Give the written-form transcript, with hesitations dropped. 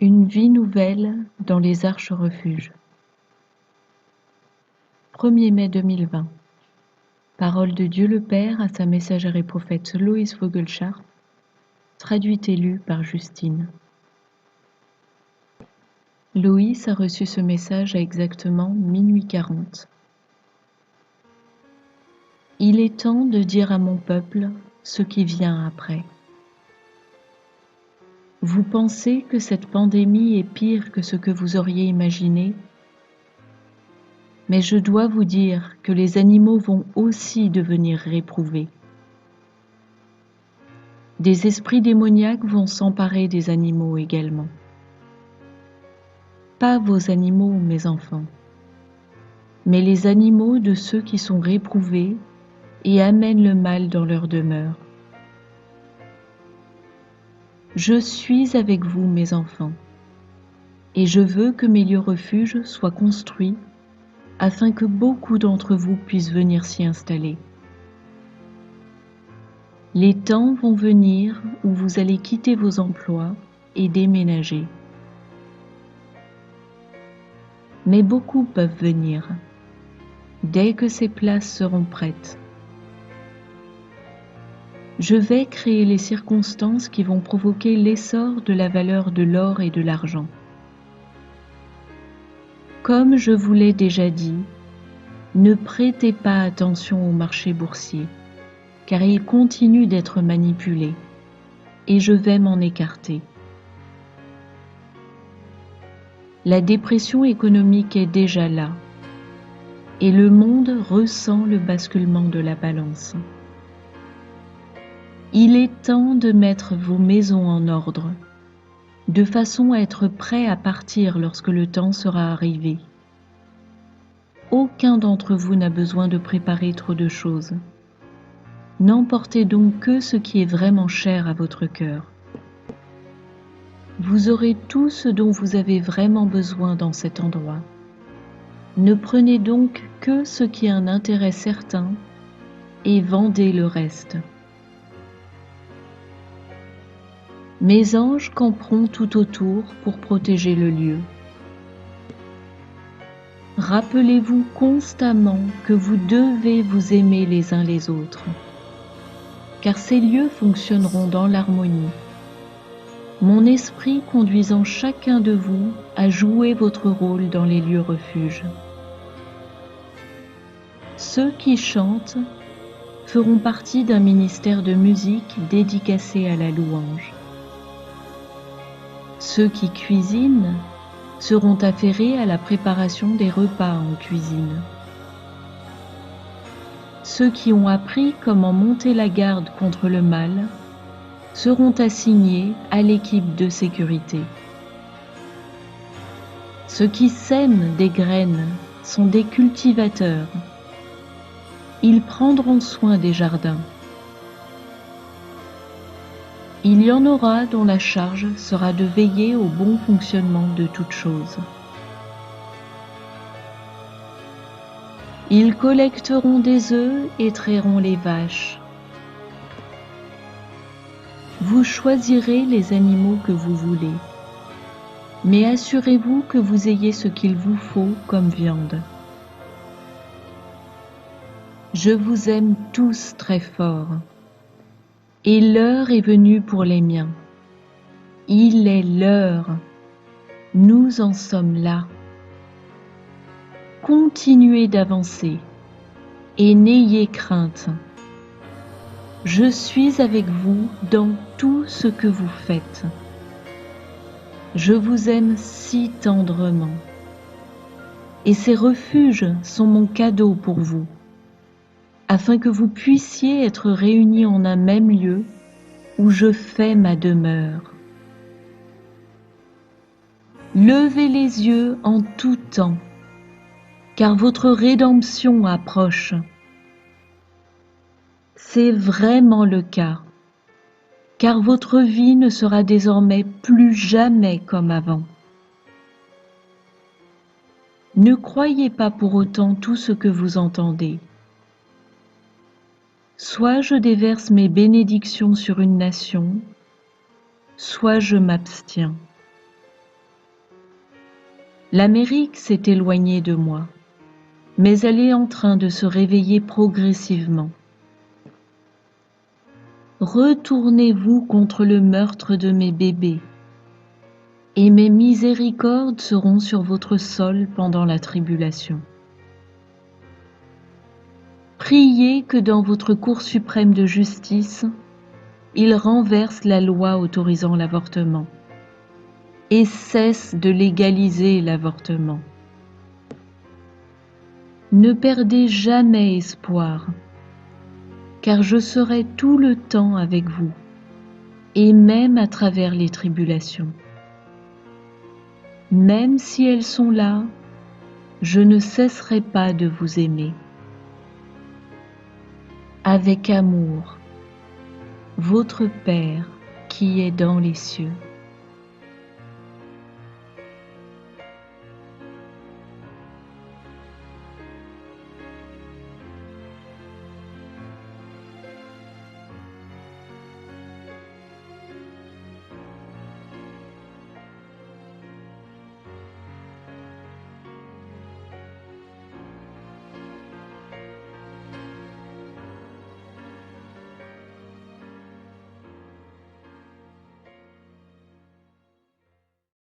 Une vie nouvelle dans les Arches Refuges. 1er mai 2020. Parole de Dieu le Père à sa messagère et prophète Loïs Vogelchardt, traduite et lue par Justine. Loïs a reçu ce message à exactement minuit 40. Il est temps de dire à mon peuple ce qui vient après. Vous pensez que cette pandémie est pire que ce que vous auriez imaginé ? Mais je dois vous dire que les animaux vont aussi devenir réprouvés. Des esprits démoniaques vont s'emparer des animaux également. Pas vos animaux, mes enfants, mais les animaux de ceux qui sont réprouvés et amènent le mal dans leur demeure. Je suis avec vous, mes enfants, et je veux que mes lieux refuges soient construits afin que beaucoup d'entre vous puissent venir s'y installer. Les temps vont venir où vous allez quitter vos emplois et déménager. Mais beaucoup peuvent venir, dès que ces places seront prêtes. Je vais créer les circonstances qui vont provoquer l'essor de la valeur de l'or et de l'argent. Comme je vous l'ai déjà dit, ne prêtez pas attention au marché boursier, car il continue d'être manipulé, et je vais m'en écarter. La dépression économique est déjà là, et le monde ressent le basculement de la balance. Il est temps de mettre vos maisons en ordre, de façon à être prêt à partir lorsque le temps sera arrivé. Aucun d'entre vous n'a besoin de préparer trop de choses. N'emportez donc que ce qui est vraiment cher à votre cœur. Vous aurez tout ce dont vous avez vraiment besoin dans cet endroit. Ne prenez donc que ce qui a un intérêt certain et vendez le reste. Mes anges camperont tout autour pour protéger le lieu. Rappelez-vous constamment que vous devez vous aimer les uns les autres, car ces lieux fonctionneront dans l'harmonie, mon esprit conduisant chacun de vous à jouer votre rôle dans les lieux refuges. Ceux qui chantent feront partie d'un ministère de musique dédicacé à la louange. Ceux qui cuisinent seront affairés à la préparation des repas en cuisine. Ceux qui ont appris comment monter la garde contre le mal seront assignés à l'équipe de sécurité. Ceux qui sèment des graines sont des cultivateurs. Ils prendront soin des jardins. Il y en aura dont la charge sera de veiller au bon fonctionnement de toutes choses. Ils collecteront des œufs et trairont les vaches. Vous choisirez les animaux que vous voulez, mais assurez-vous que vous ayez ce qu'il vous faut comme viande. Je vous aime tous très fort. Et l'heure est venue pour les miens. Il est l'heure. Nous en sommes là. Continuez d'avancer et n'ayez crainte. Je suis avec vous dans tout ce que vous faites. Je vous aime si tendrement. Et ces refuges sont mon cadeau pour vous, afin que vous puissiez être réunis en un même lieu où je fais ma demeure. Levez les yeux en tout temps, car votre rédemption approche. C'est vraiment le cas, car votre vie ne sera désormais plus jamais comme avant. Ne croyez pas pour autant tout ce que vous entendez. Soit je déverse mes bénédictions sur une nation, soit je m'abstiens. L'Amérique s'est éloignée de moi, mais elle est en train de se réveiller progressivement. Retournez-vous contre le meurtre de mes bébés, et mes miséricordes seront sur votre sol pendant la tribulation. Priez que dans votre Cour suprême de justice, il renverse la loi autorisant l'avortement et cesse de légaliser l'avortement. Ne perdez jamais espoir, car je serai tout le temps avec vous, et même à travers les tribulations. Même si elles sont là, je ne cesserai pas de vous aimer. Avec amour, votre Père qui est dans les cieux.